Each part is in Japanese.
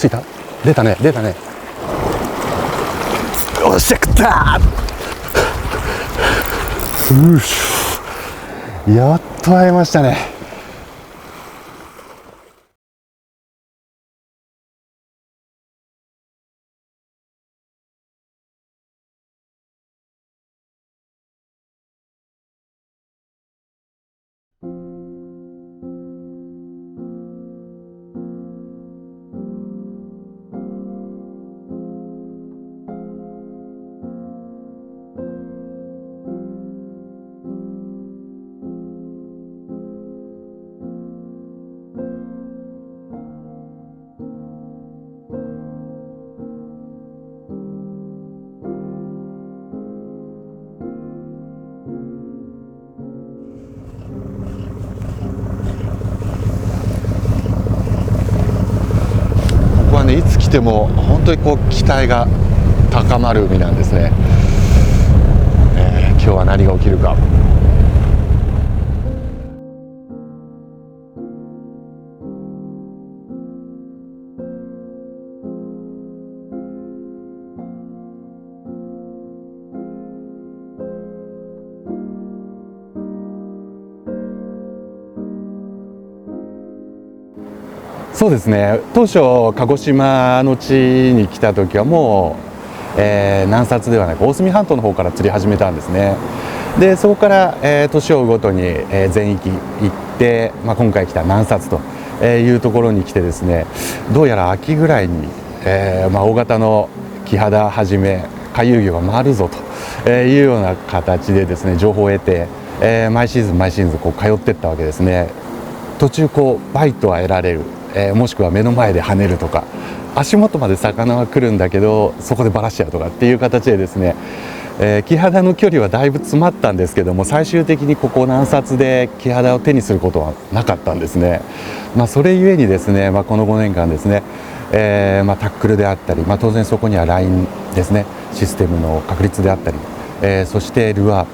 ついた？出たね。よっしゃ、食ったー。やっと会えましたね。いつ来ても本当にこう期待が高まる海なんですね。今日は何が起きるか。そうですね、当初鹿児島の地に来た時はもう、南薩ではなく大隅半島の方から釣り始めたんですね。でそこから、年を追うごとに、全域行って、今回来た南薩というところに来てですね、どうやら秋ぐらいに、大型のキハダはじめ回遊魚が回るぞというような形でですね情報を得て、毎シーズンこう通っていったわけですね。途中こうバイトは得られる、もしくは目の前で跳ねるとか、足元まで魚は来るんだけどそこでバラしちゃうとかっていう形でですね、キハダの距離はだいぶ詰まったんですけども、最終的にここ南薩でキハダを手にすることはなかったんですね。それゆえにですね、この5年間ですね、タックルであったり、当然そこにはラインですね、システムの確立であったり、そしてルア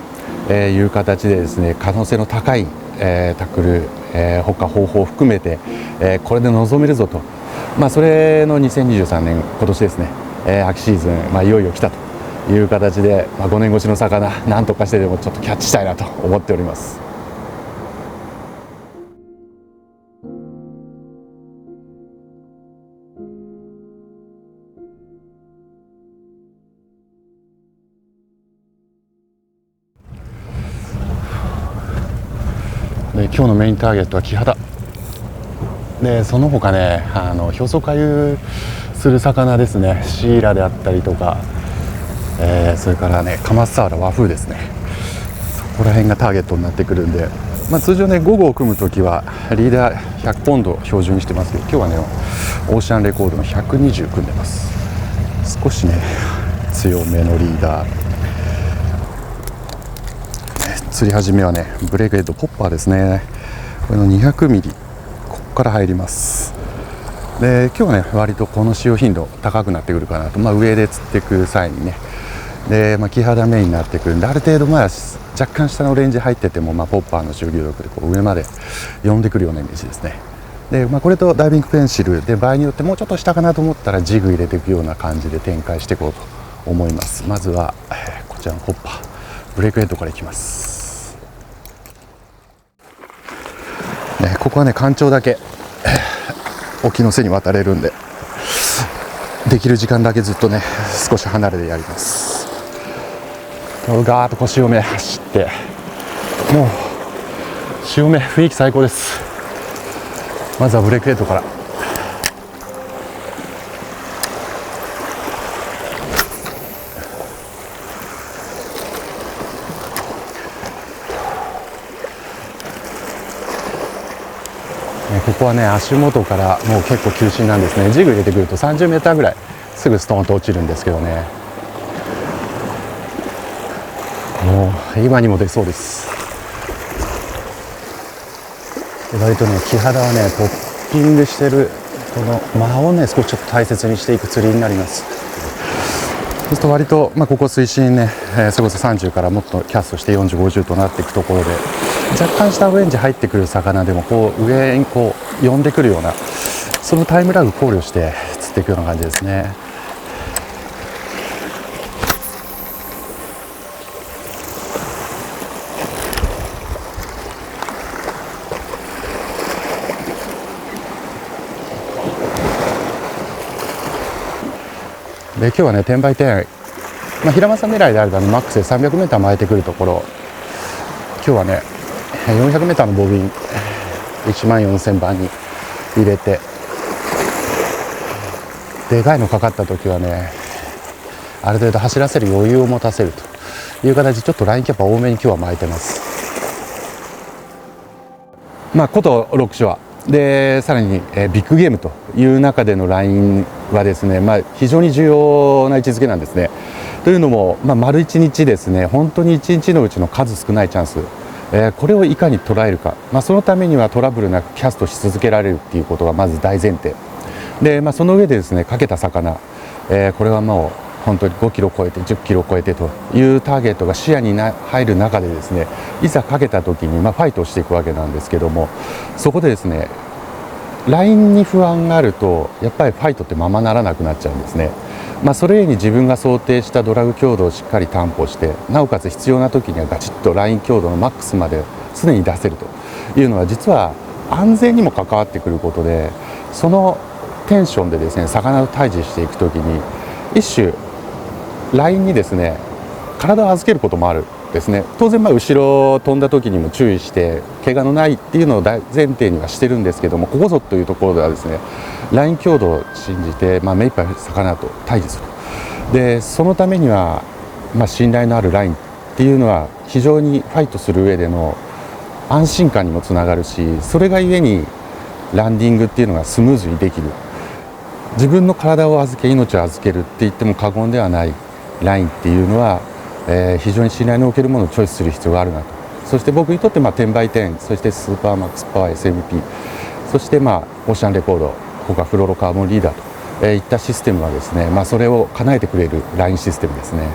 ー、いう形でですね可能性の高い、タックル、他方法を含めて、これで臨めるぞと、それの2023年今年ですね、秋シーズン、いよいよ来たという形で、5年越しの魚なんとかしてでもちょっとキャッチしたいなと思っております。で今日のメインターゲットはキハダで、その他ね表層回遊する魚ですね、シイラであったりとか、それからねカマスサワラ、和風ですね、そこら辺がターゲットになってくるんで、通常ね5号を組むときはリーダー100ポンド標準にしてますけど、今日はねオーシャンレコードの120組んでます。少しね強めのリーダー、釣り始めはねブレークヘッドポッパーですね、これの200ミリ、ここから入ります。で今日はね割とこの使用頻度高くなってくるかなと、上で釣っていく際にね、で、キハダメインになってくるんで、ある程度若干下のレンジ入ってても、ポッパーの集流力でこう上まで呼んでくるようなイメージですね。で、これとダイビングペンシルで場合によってもうちょっと下かなと思ったらジグ入れていくような感じで展開していこうと思います。まずは、こちらのポッパーブレークヘッドからいきます。ここはね干潮だけ沖の背に渡れるんで、できる時間だけずっとね少し離れてやります。ガーッと潮目走って、もう潮目雰囲気最高です。まずはブレークヘッドから。ここはね足元からもう結構急深なんですね。ジグ入れてくると30メーターぐらいすぐストーンと落ちるんですけどね、もう今にも出そうです。割とねキハダはねポッピングしてるこの間をね少しちょっと大切にしていく釣りになります。そうすると割と、ここ水深ね、それこそ30からもっとキャストして40、50となっていくところで、若干下レンジ入ってくる魚でもこう上にこう呼んでくるような、そのタイムラグ考慮して釣っ走っていくような感じですね。で今日はね、転売店、平間さん狙いであれば、マックスで 300m 巻いてくるところ、今日はね 400m のボビン14000番に入れて、でかいのかかった時はね、ある程度走らせる余裕を持たせるという形で、ちょっとラインキャパ多めに今日は巻いてます。こと6種はで、さらに、ビッグゲームという中でのラインはですね、非常に重要な位置づけなんですね。というのも、丸1日ですね、本当に1日のうちの数少ないチャンス、これをいかに捉えるか、そのためにはトラブルなくキャストし続けられるっていうことがまず大前提で、その上でですね、かけた魚、これはもう本当に5キロ超えて10キロ超えてというターゲットが視野に入る中でですね、いざかけた時にファイトをしていくわけなんですけども、そこでですね、ラインに不安があるとやっぱりファイトってままならなくなっちゃうんですね。それゆえに自分が想定したドラグ強度をしっかり担保して、なおかつ必要な時にはガチッとライン強度のマックスまで常に出せるというのは、実は安全にも関わってくることで、そのテンションでですね、魚と対峙していく時に一種ラインにですね、体を預けることもあるですね。当然後ろを飛んだ時にも注意して怪我のないっていうのを大前提にはしてるんですけども、ここぞというところではですね、ライン強度を信じて、目いっぱい魚と対峙する。でそのためには、信頼のあるラインっていうのは非常にファイトする上での安心感にもつながるし、それがゆえにランディングっていうのがスムーズにできる。自分の体を預け命を預けるって言っても過言ではないラインっていうのは、非常に信頼のおけるものをチョイスする必要があるなと。そして僕にとって転売店、そしてスーパーマックスパワー SMP、 そしてオーシャンレコード、ここがフロロカーボンリーダーといったシステムはですね、それを叶えてくれるラインシステムですね。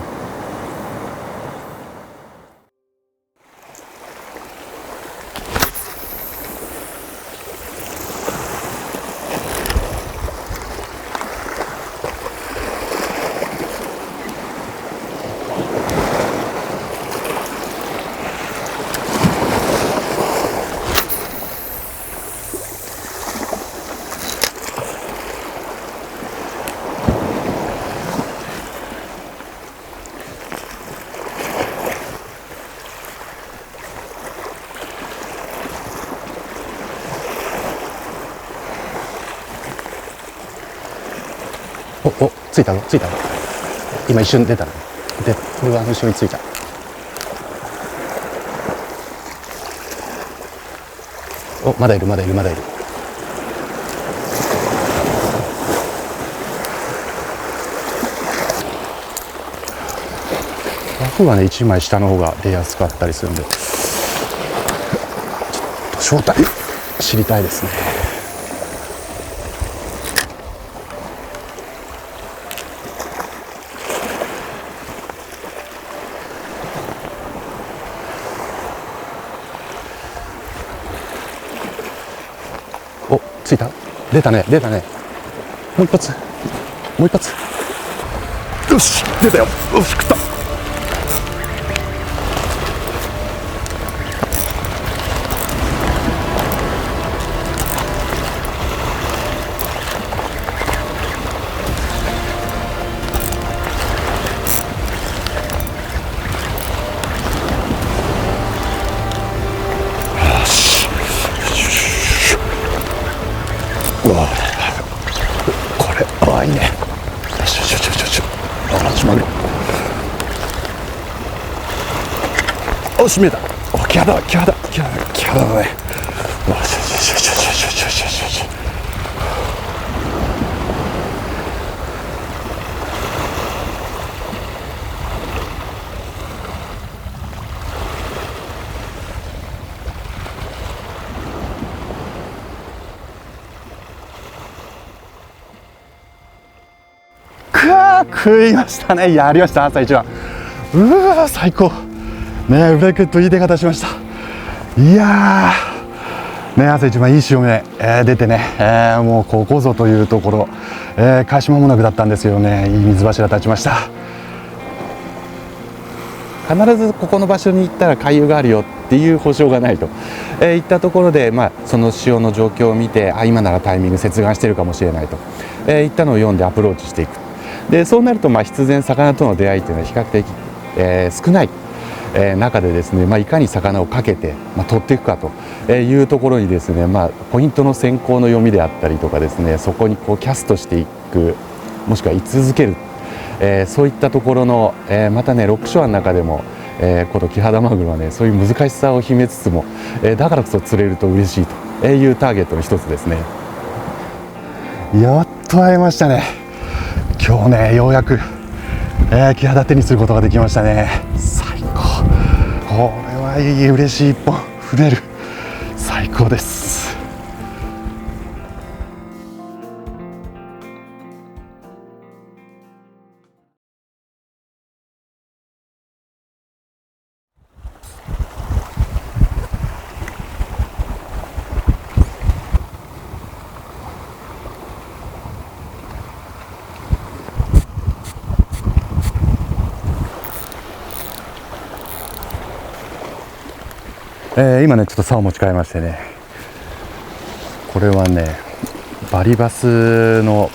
ついたぞ、ついたぞ。今一瞬出たね。で、これは後ろについた。まだいる、まだいる、まだいる。枠はね、1枚下の方が出やすかったりするんで、ちょっと正体知りたいですね。ついた？出たね、出たね。もう一発、もう一発。よし、出たよ。よし、食った。これいいね。よしよしよしよしよし。マグロ。おし、見えた。キハダだ、キハダ、キハダ、キハダだね。よしよしよしよしよしよしよしよしよし。食いましたね。やりました、朝一番。うわ、最高ね。ブレイクッドいい出方しました。いやね、朝一番いい潮目、出てね、もうここぞというところ、開始間もなくだったんですけどね、いい水柱立ちました。必ずここの場所に行ったら海遊があるよっていう保証がないと、いったところで、その潮の状況を見て、今ならタイミング接岸してるかもしれないと、いったのを読んでアプローチしていく。でそうなると必然魚との出会いというのは比較的、少ない、中でですね、いかに魚をかけて、取っていくかというところにですね、ポイントの先行の読みであったりとかですね、そこにこうキャストしていく、もしくは居続ける、そういったところの、またねロックショアの中でも、このキハダマグロはねそういう難しさを秘めつつも、だからこそ釣れると嬉しいというターゲットの一つですね。やっと会えましたね。今日ねようやく、キハダ手にすることができましたね。最高。これはいい、嬉しい一本触れる。最高です。今ねちょっと竿を持ち替えましてね、これはねバリバスの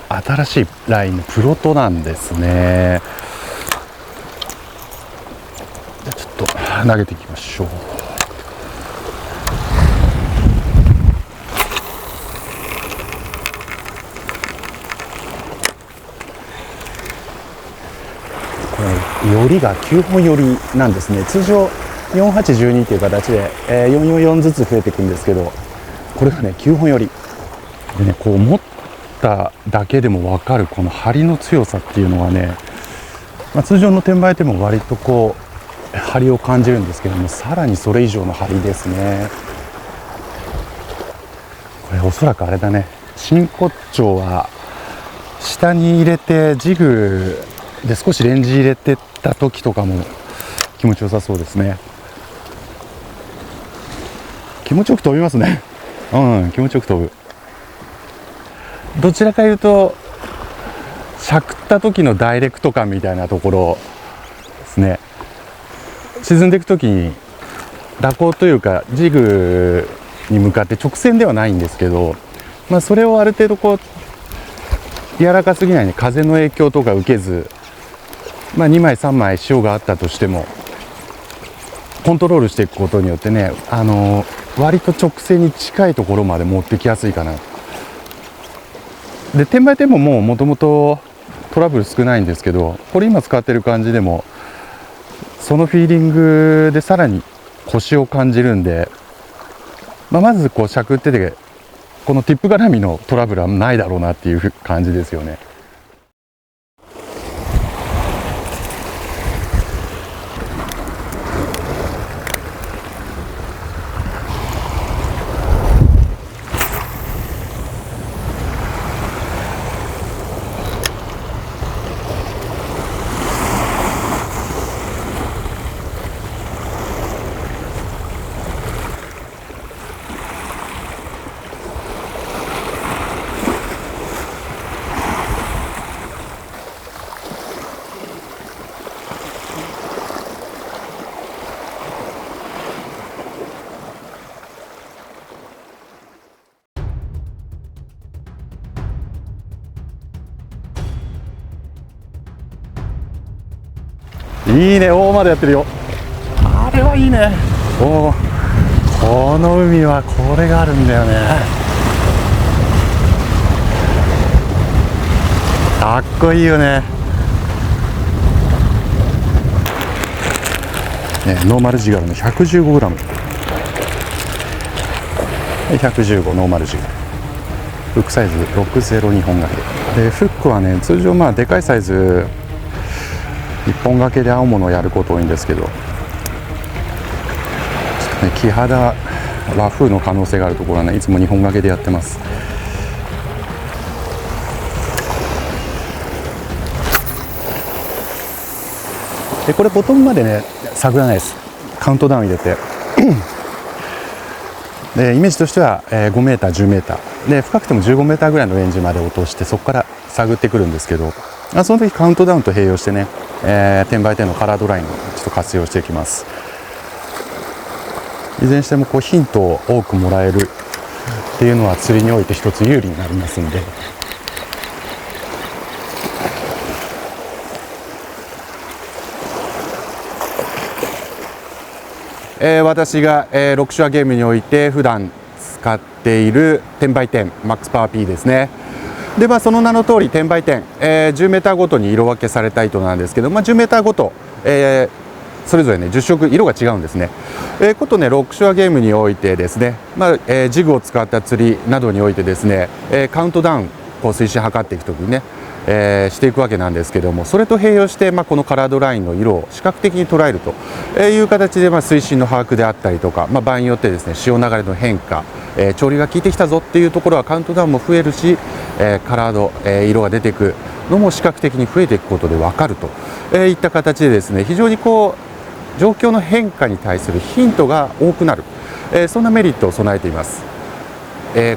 新しいラインのプロトなんですね。じゃあちょっと投げていきましょう。これよりが9本よりなんですね。通常4812という形で、444ずつ増えていくんですけど、これがね9本よりでね、こう持っただけでも分かるこの張りの強さっていうのはね、通常の天売でも割とこう張りを感じるんですけども、さらにそれ以上の張りですね。これおそらくあれだね、真骨頂は下に入れてジグで少しレンジ入れてった時とかも気持ちよさそうですね。気持ちよく飛びますね。気持ちよく飛ぶ。どちらかいうとしゃくった時のダイレクト感みたいなところですね。沈んでいく時に蛇行というかジグに向かって直線ではないんですけど、それをある程度こう柔らかすぎないね、風の影響とか受けず、2枚3枚潮があったとしてもコントロールしていくことによってね、割と直線に近いところまで持ってきやすいかな。で天売店ももともとトラブル少ないんですけど、これ今使ってる感じでもそのフィーリングでさらにコシを感じるんで、まずこうしゃくっててこのティップ絡みのトラブルはないだろうなっていう感じですよね。いいね、大までやってるよ。あれはいいね。この海はこれがあるんだよね。かっこいいよね。ノーマルジガルの 115g、 115ノーマルジガル、フックサイズ602本掛けで、フックはね通常でかいサイズ1本掛けで青物をやること多いんですけど、ちょっとねキハダ和風の可能性があるところはねいつも2本掛けでやってます。でこれボトムまでね探らないです。カウントダウン入れてでイメージとしては、5メーター10メーターで深くても15メーターぐらいのレンジまで落としてそこから探ってくるんですけど、その時カウントダウンと併用してね、10 by 10のカラードラインをちょっと活用していきます。いずれにしてもヒントを多くもらえるっていうのは釣りにおいて一つ有利になりますんで、私が、ロックシュアゲームにおいて普段使っている10 by 10マックスパワー P ですね。でその名の通り10 by 10、10メーターごとに色分けされた糸なんですけど、10メーターごと、それぞれね10色色が違うんですね。ことねロックシュアゲームにおいてですね、ジグを使った釣りなどにおいてですね、カウントダウン水深測っていくときにね、していくわけなんですけども、それと併用して、このカラードラインの色を視覚的に捉えるという形で、水深の把握であったりとか、場合によってですね潮流れの変化、潮流が効いてきたぞっていうところはカウントダウンも増えるし、カラード、色が出ていくのも視覚的に増えていくことで分かるといった形でですね、非常に状況の変化に対するヒントが多くなる、そんなメリットを備えています。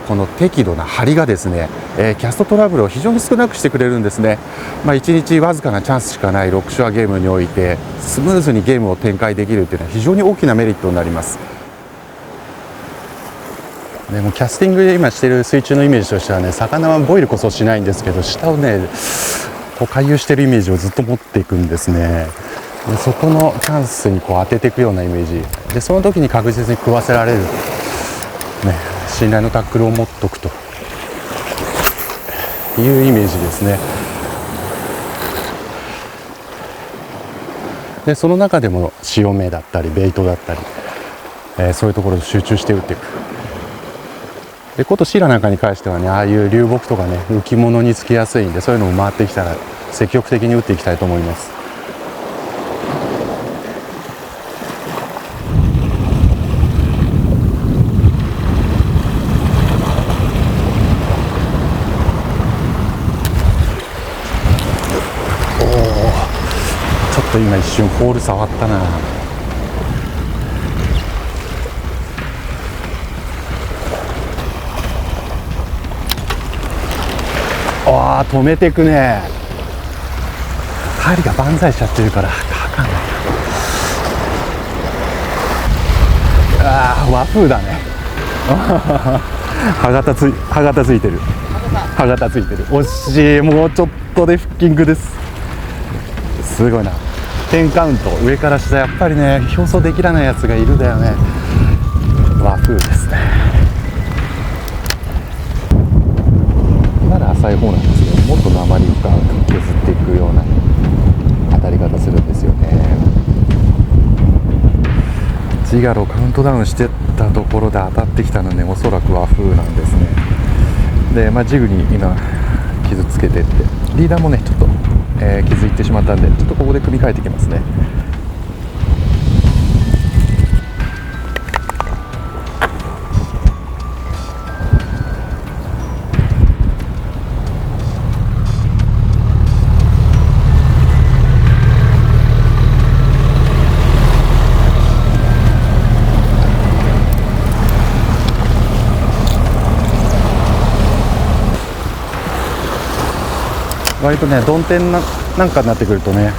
この適度な張りがですね、キャストトラブルを非常に少なくしてくれるんですね。1日わずかなチャンスしかないロックシュアゲームにおいてスムーズにゲームを展開できるというのは非常に大きなメリットになります。でもキャスティングで今している水中のイメージとしてはね、魚はボイルこそしないんですけど下をね回遊しているイメージをずっと持っていくんですね。でそこのチャンスに当てていくようなイメージで、その時に確実に食わせられる、信頼のタックルを持っておくというイメージですね。でその中でも潮目だったりベイトだったり、そういうところで集中して打っていく。でことシイラなんかに関してはね、ああいう流木とかね浮物につきやすいんで、そういうのも回ってきたら積極的に打っていきたいと思います。ちょっと今一瞬ホール触ったな。止めていくね。針が万歳しちゃってるからかかんないな。和風だね。歯型ついてる。歯型ついてる。惜しい。もうちょっとでフッキングです。すごいな。10カウント上から下、やっぱりね表層できらないやつがいるだよね。和風ですね。まだ浅い方なんですけど、もっと鉛深く削っていくような当たり方するんですよね。ジガロカウントダウンしてたところで当たってきたので、おそらく和風なんですね。で、ジグに今傷つけてって、リーダーもねちょっと、傷いってしまったんで、ちょっとここで組み替えていきますね。割とね曇天なんかになってくるとね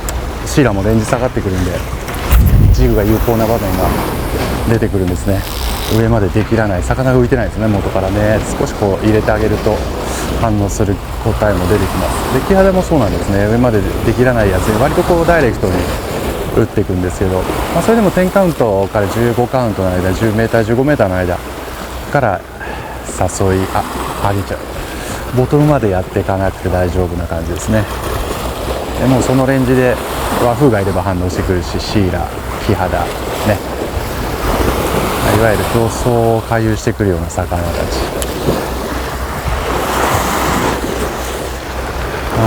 シイラもレンジ下がってくるんで、ジグが有効な場面が出てくるんですね。上までできらない魚が浮いてないですね、元からね。少し入れてあげると反応する答えも出てきます。でキハダもそうなんですね。上までできらないやつに割とダイレクトに打っていくんですけど、それでも10カウントから15カウントの間、10メーター15メーターの間から誘い上げちゃう。ボトムまでやっていかなくて大丈夫な感じですね。でもうそのレンジで和風がいれば反応してくるし、シイラ、キハダね、いわゆる表層を回遊してくるような魚たち、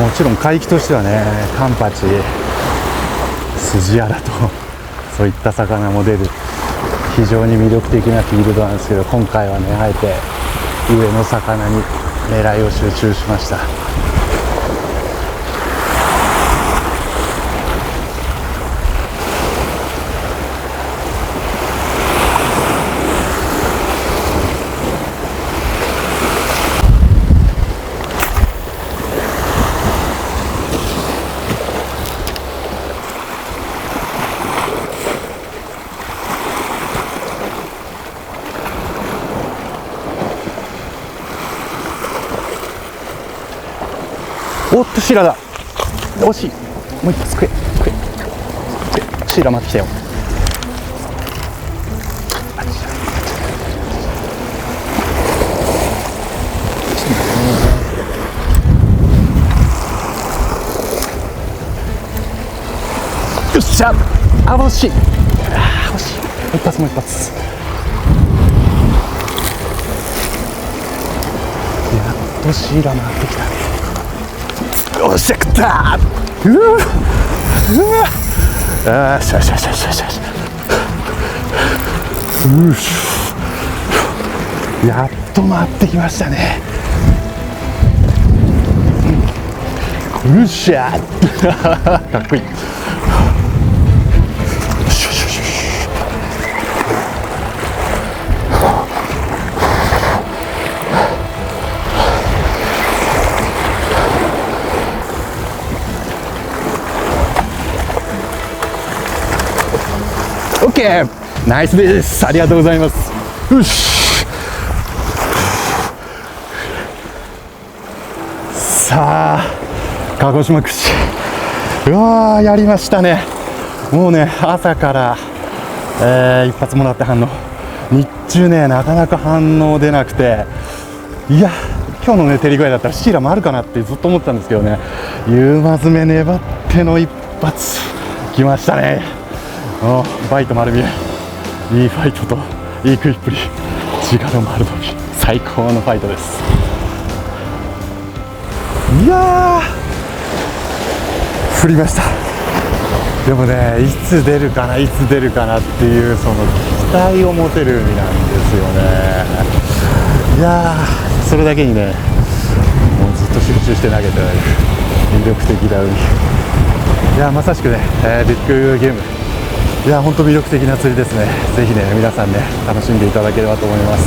もちろん海域としてはねカンパチ、スジアラとそういった魚も出る非常に魅力的なフィールドなんですけど、今回はねあえて上の魚に狙いを集中しました。おっとシーラだ、惜しい、もう一発食え食え食え、シーラ回ってきたよ。よっしゃ、あ、惜しい、惜しい、もう一発もう一発。やっとシーラ回ってきた。よっしゃ、食ったー。よしよしよしよしよしよし。やっと回ってきましたね。よっしゃかっこいい。オッケー、ナイスです。ありがとうございます。よし。さあ、鹿児島串。うわー、やりましたね。もうね、朝から、一発もらって反応。日中ね、なかなか反応出なくて、いや、今日のね、照り具合だったらシーラもあるかなってずっと思ってたんですけどね、夕間詰め粘っての一発、きましたね。バイト丸見え、いいファイトといい食いっぷり、力丸飛び、最高のファイトです。いやー、振りました。でもね、いつ出るかな、いつ出るかなっていう、その期待を持てる海なんですよね。いやー、それだけにね、もうずっと集中して投げてられる魅力的な海。いやー、まさしくね、ビッグゲーム。いや、本当魅力的な釣りですね。ぜひね、皆さんね、楽しんでいただければと思います。